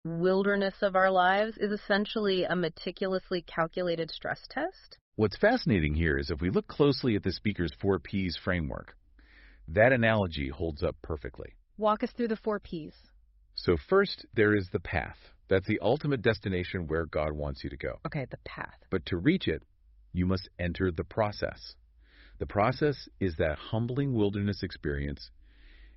wilderness of our lives is essentially a meticulously calculated stress test? What's fascinating here is if we look closely at the speaker's 4Ps framework, that analogy holds up perfectly. Walk us through the 4Ps. So first, there is the path. That's the ultimate destination where God wants you to go. Okay, the path. But to reach it, you must enter the process. The process is that humbling wilderness experience,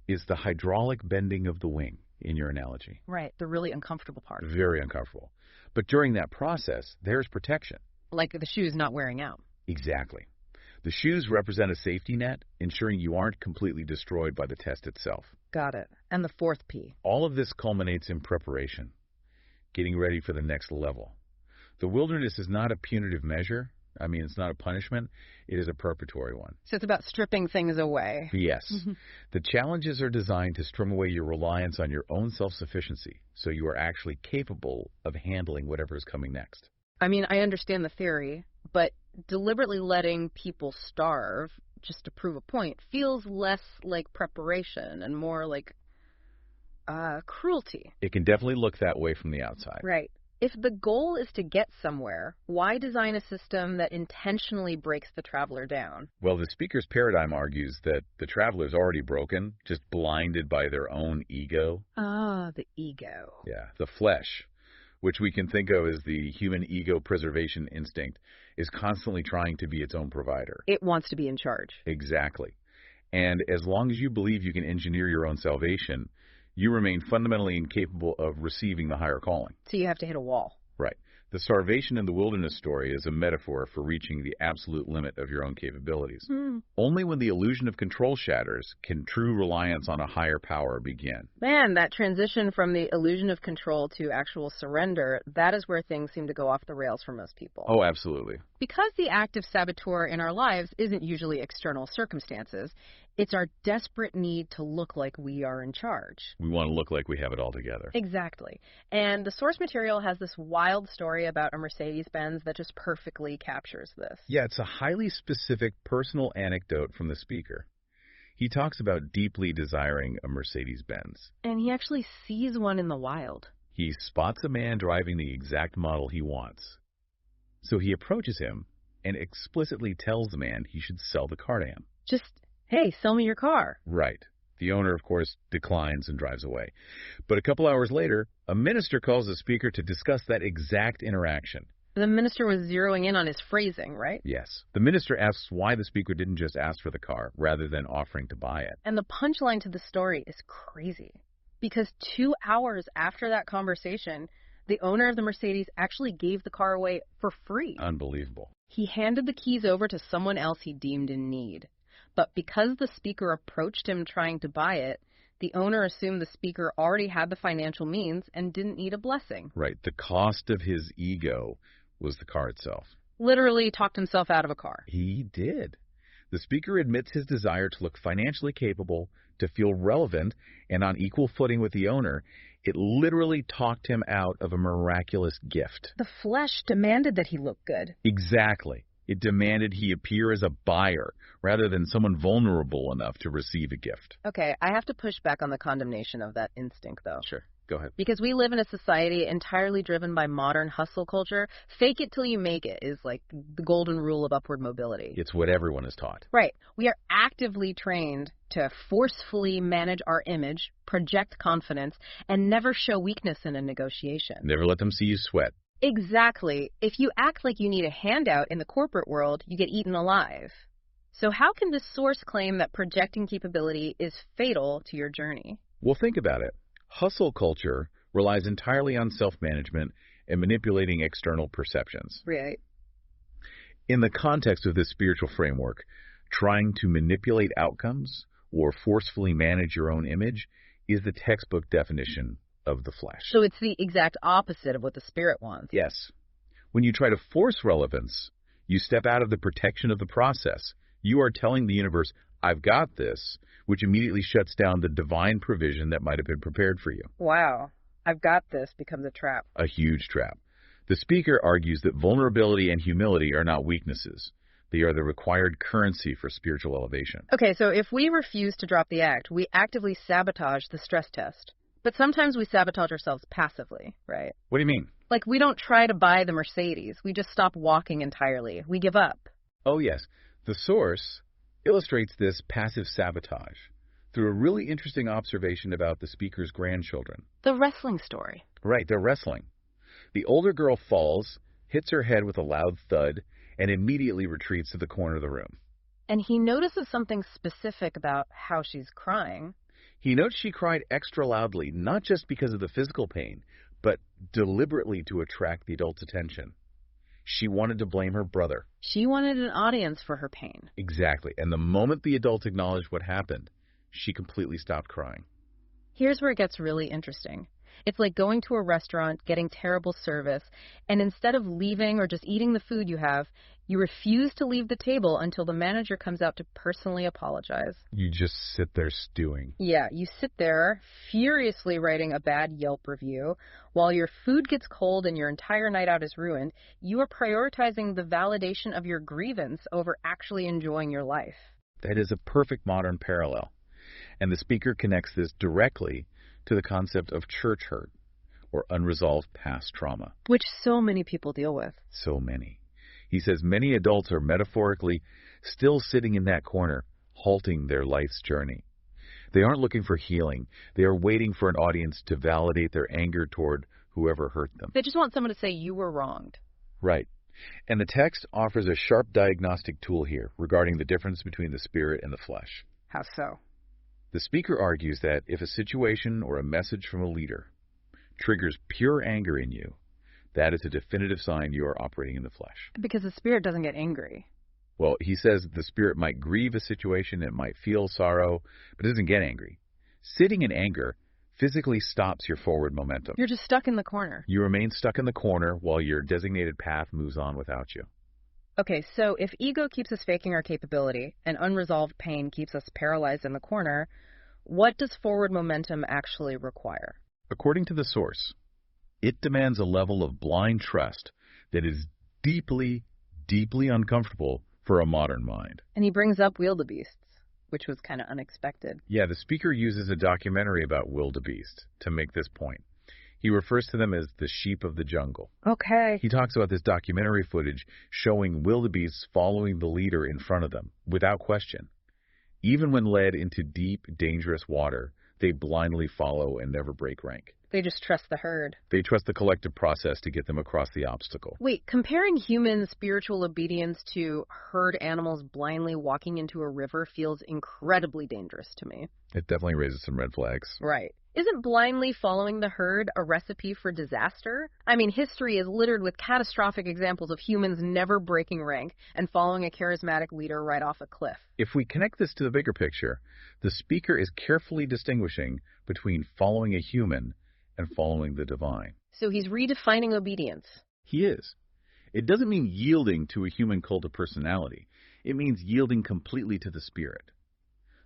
is the hydraulic bending of the wing in your analogy. Right, the really uncomfortable part. Very uncomfortable. But during that process, there's protection. Like the shoes not wearing out. Exactly. The shoes represent a safety net, ensuring you aren't completely destroyed by the test itself. Got it. And the 4th P. All of this culminates in preparation, getting ready for the next level. The wilderness is not a punitive measure. I mean, it's not a punishment. It is a preparatory one. So it's about stripping things away. Yes. The challenges are designed to strim away your reliance on your own self-sufficiency, so you are actually capable of handling whatever is coming next. I mean, I understand the theory, but deliberately letting people starve just to prove a point feels less like preparation and more like cruelty. It can definitely look that way from the outside. Right. If the goal is to get somewhere, why design a system that intentionally breaks the traveler down? Well, the speaker's paradigm argues that the traveler's already broken, just blinded by their own ego. Ah, the ego. Yeah, the flesh, which we can think of as the human ego preservation instinct, is constantly trying to be its own provider. It wants to be in charge. Exactly. And as long as you believe you can engineer your own salvation, you remain fundamentally incapable of receiving the higher calling. So you have to hit a wall. Right. The starvation in the wilderness story is a metaphor for reaching the absolute limit of your own capabilities. Only when the illusion of control shatters can true reliance on a higher power begin. Man, that transition from the illusion of control to actual surrender, that is where things seem to go off the rails for most people. Oh, absolutely. Because the active saboteur in our lives isn't usually external circumstances, it's our desperate need to look like we are in charge. We want to look like we have it all together. Exactly. And the source material has this wild story about a Mercedes-Benz that just perfectly captures this. Yeah, it's a highly specific personal anecdote from the speaker. He talks about deeply desiring a Mercedes-Benz. And he actually sees one in the wild. He spots a man driving the exact model he wants. So he approaches him and explicitly tells the man he should sell the car to him. Just, hey, sell me your car. Right. The owner, of course, declines and drives away. But a couple hours later, a minister calls the speaker to discuss that exact interaction. The minister was zeroing in on his phrasing, right? Yes. The minister asks why the speaker didn't just ask for the car rather than offering to buy it. And the punchline to the story is crazy. Because 2 hours after that conversation, the owner of the Mercedes actually gave the car away for free. Unbelievable. He handed the keys over to someone else he deemed in need. But because the speaker approached him trying to buy it, the owner assumed the speaker already had the financial means and didn't need a blessing. Right. The cost of his ego was the car itself. Literally talked himself out of a car. He did. The speaker admits his desire to look financially capable, to feel relevant, and on equal footing with the owner. It literally talked him out of a miraculous gift. The flesh demanded that he look good. Exactly. It demanded he appear as a buyer rather than someone vulnerable enough to receive a gift. Okay, I have to push back on the condemnation of that instinct, though. Sure. Go ahead. Because we live in a society entirely driven by modern hustle culture. Fake it till you make it is like the golden rule of upward mobility. It's what everyone is taught. Right. We are actively trained to forcefully manage our image, project confidence, and never show weakness in a negotiation. Never let them see you sweat. Exactly. If you act like you need a handout in the corporate world, you get eaten alive. So how can this source claim that projecting capability is fatal to your journey? Well, think about it. Hustle culture relies entirely on self-management and manipulating external perceptions. Right. In the context of this spiritual framework, trying to manipulate outcomes or forcefully manage your own image is the textbook definition of the flesh. So it's the exact opposite of what the spirit wants. Yes. When you try to force relevance, you step out of the protection of the process. You are telling the universe, I've got this, which immediately shuts down the divine provision that might have been prepared for you. Wow. I've got this becomes a trap. A huge trap. The speaker argues that vulnerability and humility are not weaknesses. They are the required currency for spiritual elevation. Okay, so if we refuse to drop the act, we actively sabotage the stress test. But sometimes we sabotage ourselves passively, right? What do you mean? Like, we don't try to buy the Mercedes. We just stop walking entirely. We give up. Oh, yes. The source illustrates this passive sabotage through a really interesting observation about the speaker's grandchildren. The wrestling story. Right, they're wrestling. The older girl falls, hits her head with a loud thud, and immediately retreats to the corner of the room. And he notices something specific about how she's crying. He notes she cried extra loudly, not just because of the physical pain, but deliberately to attract the adult's attention. She wanted to blame her brother. She wanted an audience for her pain. Exactly. And the moment the adult acknowledged what happened, she completely stopped crying. Here's where it gets really interesting. It's like going to a restaurant, getting terrible service, and instead of leaving or just eating the food you have, you refuse to leave the table until the manager comes out to personally apologize. You just sit there stewing. Yeah, you sit there furiously writing a bad Yelp review. While your food gets cold and your entire night out is ruined, you are prioritizing the validation of your grievance over actually enjoying your life. That is a perfect modern parallel. And the speaker connects this directly to the concept of church hurt, or unresolved past trauma. Which so many people deal with. So many. He says many adults are metaphorically still sitting in that corner, halting their life's journey. They aren't looking for healing. They are waiting for an audience to validate their anger toward whoever hurt them. They just want someone to say you were wronged. Right. And the text offers a sharp diagnostic tool here regarding the difference between the spirit and the flesh. How so? The speaker argues that if a situation or a message from a leader triggers pure anger in you, that is a definitive sign you are operating in the flesh. Because the spirit doesn't get angry. Well, he says the spirit might grieve a situation, it might feel sorrow, but it doesn't get angry. Sitting in anger physically stops your forward momentum. You're just stuck in the corner. You remain stuck in the corner while your designated path moves on without you. Okay, so if ego keeps us faking our capability and unresolved pain keeps us paralyzed in the corner, what does forward momentum actually require? According to the source, it demands a level of blind trust that is deeply, deeply uncomfortable for a modern mind. And he brings up wildebeests, which was kind of unexpected. Yeah, the speaker uses a documentary about wildebeest to make this point. He refers to them as the sheep of the jungle. Okay. He talks about this documentary footage showing wildebeests following the leader in front of them, without question. Even when led into deep, dangerous water, they blindly follow and never break rank. They just trust the herd. They trust the collective process to get them across the obstacle. Wait, comparing human spiritual obedience to herd animals blindly walking into a river feels incredibly dangerous to me. It definitely raises some red flags. Right. Isn't blindly following the herd a recipe for disaster? I mean, history is littered with catastrophic examples of humans never breaking rank and following a charismatic leader right off a cliff. If we connect this to the bigger picture, the speaker is carefully distinguishing between following a human and following the divine. So he's redefining obedience. He is. It doesn't mean yielding to a human cult of personality. It means yielding completely to the spirit.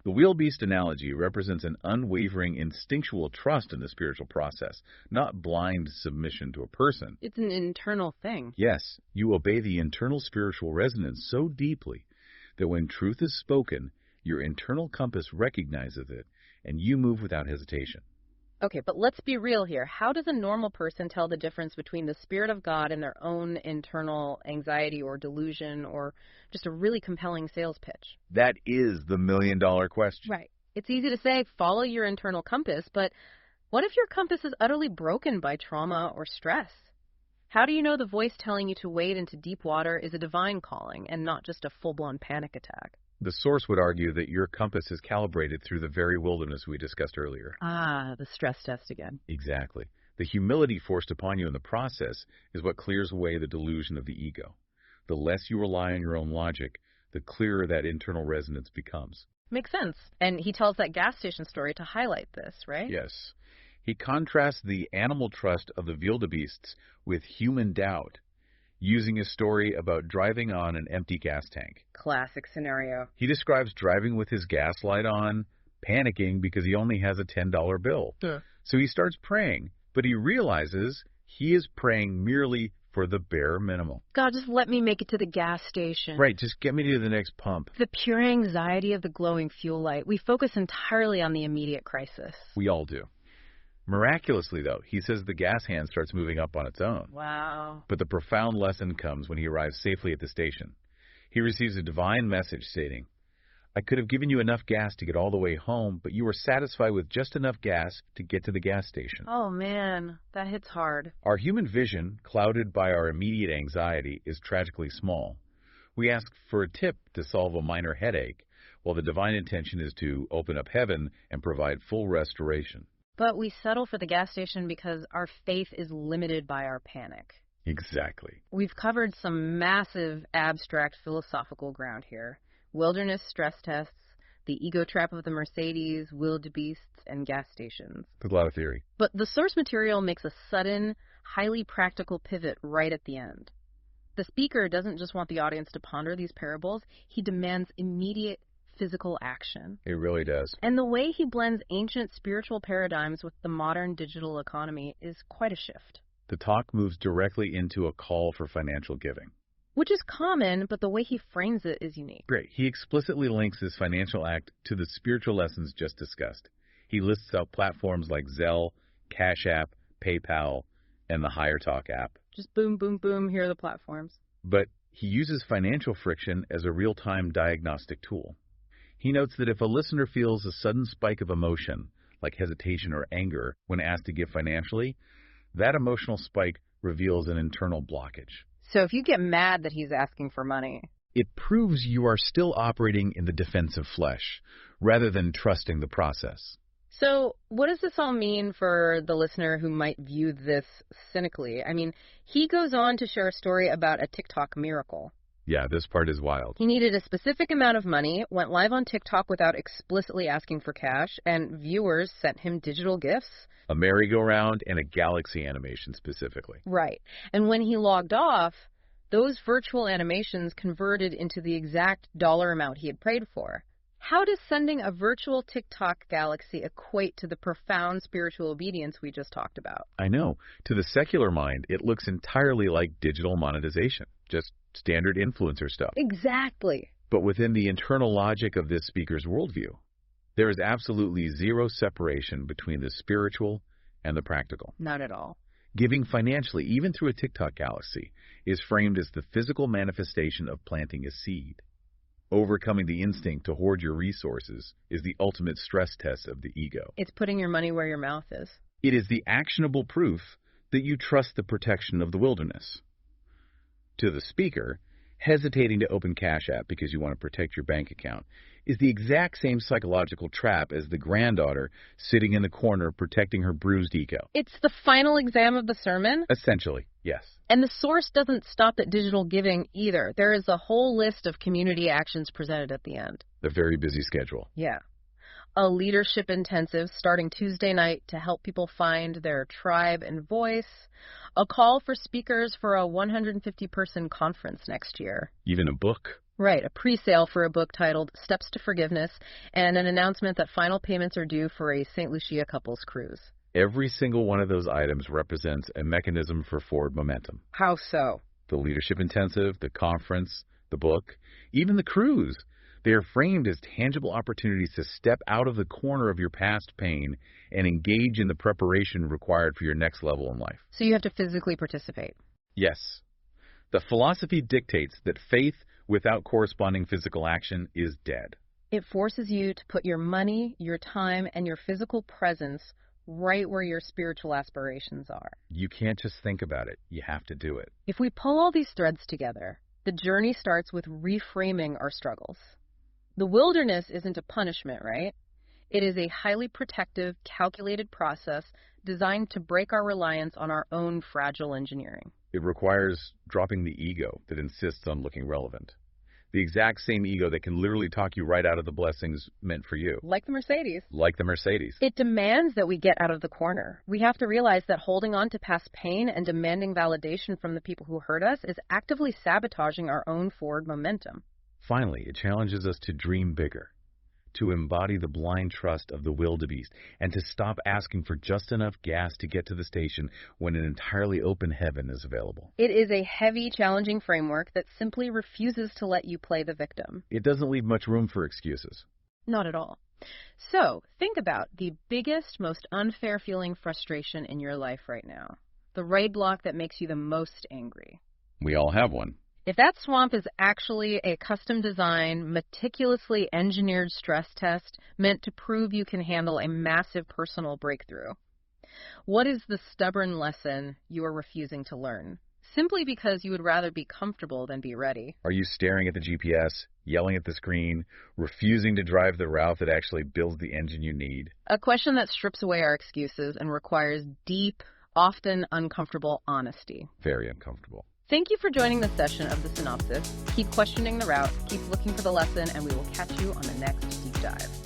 The wildebeest analogy represents an unwavering instinctual trust in the spiritual process, not blind submission to a person. It's an internal thing. Yes, you obey the internal spiritual resonance so deeply that when truth is spoken, your internal compass recognizes it, and you move without hesitation. Okay, but let's be real here. How does a normal person tell the difference between the Spirit of God and their own internal anxiety or delusion or just a really compelling sales pitch? That is the million-dollar question. Right. It's easy to say, follow your internal compass, but what if your compass is utterly broken by trauma or stress? How do you know the voice telling you to wade into deep water is a divine calling and not just a full-blown panic attack? The source would argue that your compass is calibrated through the very wilderness we discussed earlier. Ah, the stress test again. Exactly. The humility forced upon you in the process is what clears away the delusion of the ego. The less you rely on your own logic, the clearer that internal resonance becomes. Makes sense. And he tells that gas station story to highlight this, right? Yes. He contrasts the animal trust of the wildebeests with human doubt, using a story about driving on an empty gas tank. Classic scenario. He describes driving with his gas light on, panicking because he only has a $10 bill. Yeah. So he starts praying, but he realizes he is praying merely for the bare minimum. God, just let me make it to the gas station. Right, just get me to the next pump. The pure anxiety of the glowing fuel light. We focus entirely on the immediate crisis. We all do. Miraculously, though, he says the gas hand starts moving up on its own. Wow. But the profound lesson comes when he arrives safely at the station. He receives a divine message stating, I could have given you enough gas to get all the way home, but you were satisfied with just enough gas to get to the gas station. Oh, man, that hits hard. Our human vision, clouded by our immediate anxiety, is tragically small. We ask for a tip to solve a minor headache, while the divine intention is to open up heaven and provide full restoration. But we settle for the gas station because our faith is limited by our panic. Exactly. We've covered some massive abstract philosophical ground here. Wilderness stress tests, the ego trap of the Mercedes, wildebeests, and gas stations. There's a lot of theory. But the source material makes a sudden, highly practical pivot right at the end. The speaker doesn't just want the audience to ponder these parables, he demands immediate physical action. It really does. And the way he blends ancient spiritual paradigms with the modern digital economy is quite a shift. The talk moves directly into a call for financial giving. Which is common, but the way he frames it is unique. Great. He explicitly links his financial act to the spiritual lessons just discussed. He lists out platforms like Zelle, Cash App, PayPal, and the Higher Talk app. Just boom, boom, boom, here are the platforms. But he uses financial friction as a real-time diagnostic tool. He notes that if a listener feels a sudden spike of emotion, like hesitation or anger, when asked to give financially, that emotional spike reveals an internal blockage. So if you get mad that he's asking for money, it proves you are still operating in the defensive flesh, rather than trusting the process. So what does this all mean for the listener who might view this cynically? I mean, he goes on to share a story about a TikTok miracle. Yeah, this part is wild. He needed a specific amount of money, went live on TikTok without explicitly asking for cash, and viewers sent him digital gifts. A merry-go-round and a galaxy animation specifically. Right. And when he logged off, those virtual animations converted into the exact dollar amount he had prayed for. How does sending a virtual TikTok galaxy equate to the profound spiritual obedience we just talked about? I know. To the secular mind, it looks entirely like digital monetization, just standard influencer stuff. Exactly. But within the internal logic of this speaker's worldview, there is absolutely zero separation between the spiritual and the practical. Not at all. Giving financially, even through a TikTok galaxy, is framed as the physical manifestation of planting a seed. Overcoming the instinct to hoard your resources is the ultimate stress test of the ego. It's putting your money where your mouth is. It is the actionable proof that you trust the protection of the wilderness. To the speaker, hesitating to open Cash App because you want to protect your bank account is the exact same psychological trap as the granddaughter sitting in the corner protecting her bruised ego. It's the final exam of the sermon. Essentially, yes. And the source doesn't stop at digital giving either. There is a whole list of community actions presented at the end. A very busy schedule. Yeah. A leadership intensive starting Tuesday night to help people find their tribe and voice. A call for speakers for a 150-person conference next year. Even a book. Right, a pre-sale for a book titled Steps to Forgiveness, and an announcement that final payments are due for a St. Lucia couples cruise. Every single one of those items represents a mechanism for forward momentum. How so? The leadership intensive, the conference, the book, even the cruise. They are framed as tangible opportunities to step out of the corner of your past pain and engage in the preparation required for your next level in life. So you have to physically participate. Yes. The philosophy dictates that faith without corresponding physical action is dead. It forces you to put your money, your time, and your physical presence right where your spiritual aspirations are. You can't just think about it. You have to do it. If we pull all these threads together, the journey starts with reframing our struggles. The wilderness isn't a punishment, right? It is a highly protective, calculated process designed to break our reliance on our own fragile engineering. It requires dropping the ego that insists on looking relevant. The exact same ego that can literally talk you right out of the blessings meant for you. Like the Mercedes. Like the Mercedes. It demands that we get out of the corner. We have to realize that holding on to past pain and demanding validation from the people who hurt us is actively sabotaging our own forward momentum. Finally, it challenges us to dream bigger, to embody the blind trust of the wildebeest, and to stop asking for just enough gas to get to the station when an entirely open heaven is available. It is a heavy, challenging framework that simply refuses to let you play the victim. It doesn't leave much room for excuses. Not at all. So, think about the biggest, most unfair feeling frustration in your life right now. The roadblock that makes you the most angry. We all have one. If that swamp is actually a custom-designed, meticulously engineered stress test meant to prove you can handle a massive personal breakthrough, what is the stubborn lesson you are refusing to learn? Simply because you would rather be comfortable than be ready. Are you staring at the GPS, yelling at the screen, refusing to drive the route that actually builds the engine you need? A question that strips away our excuses and requires deep, often uncomfortable honesty. Very uncomfortable. Thank you for joining this session of The Synopsis. Keep questioning the route, keep looking for the lesson, and we will catch you on the next deep dive.